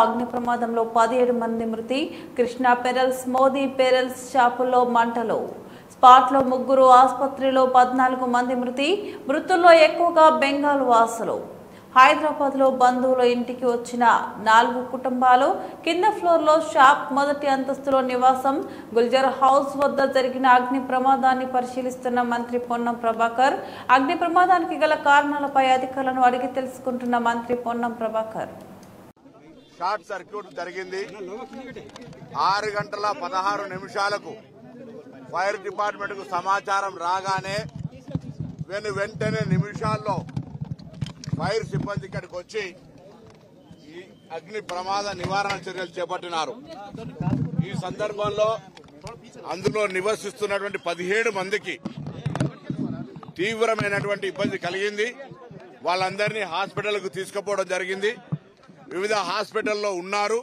అగ్ని ప్రమాదంలో 17 మంది మృతి. కృష్ణా పెరల్స్ మోదీ పెరల్స్ షాపుల్లో మంటలు. స్పాట్లో 3, ఆసుపత్రిలో 14 మంది మృతి. మృతుల్లో ఎక్కువగా బెంగాల్ వాసులు. హైదరాబాద్ లో బంధువుల ఇంటికి వచ్చిన 4 కుటుంబాలు. కింద ఫ్లోర్ లో షాప్, మొదటి అంతస్తులో నివాసం. గుల్జర్ హౌస్ వద్ద జరిగిన అగ్ని ప్రమాదాన్ని పరిశీలిస్తున్న మంత్రి పొన్నం ప్రభాకర్. అగ్ని ప్రమాదానికి గల కారణాలపై అధికారులను అడిగి తెలుసుకుంటున్న మంత్రి పొన్నం ప్రభాకర్. షార్ట్ సర్క్యూట్ జరిగింది. 6 గంటల 16 నిమిషాలకు ఫైర్ డిపార్ట్మెంట్ కు సమాచారం రాగానే వెంటనే నిమిషాల్లో ఫైర్ సిబ్బంది ఇక్కడికి వచ్చి ఈ అగ్ని ప్రమాద నివారణ చర్యలు చేపట్టినారు. ఈ సందర్భంలో అందులో నివసిస్తున్నటువంటి 17 మందికి తీవ్రమైనటువంటి ఇబ్బంది కలిగింది. వాళ్ళందరినీ హాస్పిటల్కు తీసుకుపోవడం జరిగింది. వివిధ హాస్పిటల్లో ఉన్నారు.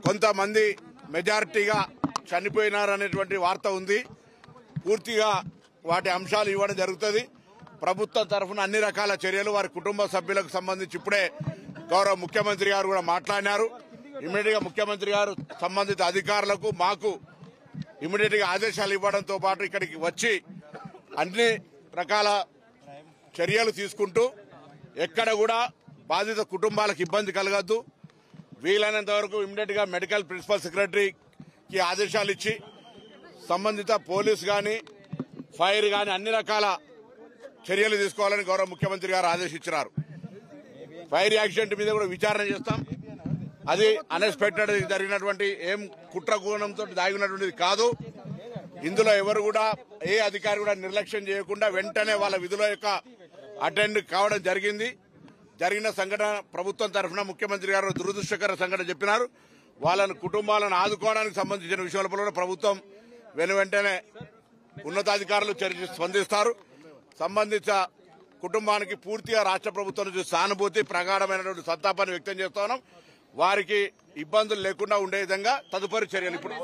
కొంతమంది మెజారిటీగా చనిపోయినారనేటువంటి వార్త ఉంది. పూర్తిగా వాటి అంశాలు ఇవ్వడం జరుగుతుంది. ప్రభుత్వం తరఫున అన్ని రకాల చర్యలు వారి కుటుంబ సభ్యులకు సంబంధించి ఇప్పుడే గౌరవ ముఖ్యమంత్రి గారు కూడా మాట్లాడినారు. ఇమీడియట్ గా ముఖ్యమంత్రి గారు సంబంధిత అధికారులకు మాకు ఇమీడియట్ గా ఆదేశాలు ఇవ్వడంతో పాటు ఇక్కడికి వచ్చి అన్ని రకాల చర్యలు తీసుకుంటూ ఎక్కడ కూడా బాధిత కుటుంబాలకు ఇబ్బంది కలగద్దు, వీలైనంత వరకు ఇమీడియట్ గా మెడికల్ ప్రిన్సిపల్ సెక్రటరీకి ఆదేశాలు ఇచ్చి సంబంధిత పోలీసు గాని ఫైర్ గాని అన్ని రకాల చర్యలు తీసుకోవాలని గౌరవ ముఖ్యమంత్రి గారు ఆదేశించారు. ఫైర్ యాక్సిడెంట్ మీద కూడా విచారణ చేస్తాం. అది అన్ఎక్స్పెక్టెడ్ జరిగినటువంటి ఏం కుట్ర కోణంతో దాగినటువంటిది కాదు. ఇందులో ఎవరు కూడా ఏ అధికారి కూడా నిర్లక్ష్యం చేయకుండా వెంటనే వాళ్ళ విధుల యొక్క అటెండ్ కావడం జరిగింది. జరిగిన సంఘటన ప్రభుత్వం తరఫున ముఖ్యమంత్రి గారు దురదృష్టకర సంఘటన చెప్పినారు. వాళ్ళని కుటుంబాలను ఆదుకోవడానికి సంబంధించిన విషయాలపై కూడా ప్రభుత్వం వెంటనే ఉన్నతాధికారులు స్పందిస్తారు. సంబంధిత కుటుంబానికి పూర్తిగా రాష్ట్ర ప్రభుత్వం నుంచి సానుభూతి, ప్రగాఢమైనటువంటి సంతాపాన్ని వ్యక్తం చేస్తున్నాం. వారికి ఇబ్బందులు లేకుండా ఉండే విధంగా తదుపరి చర్యలు ఇప్పుడు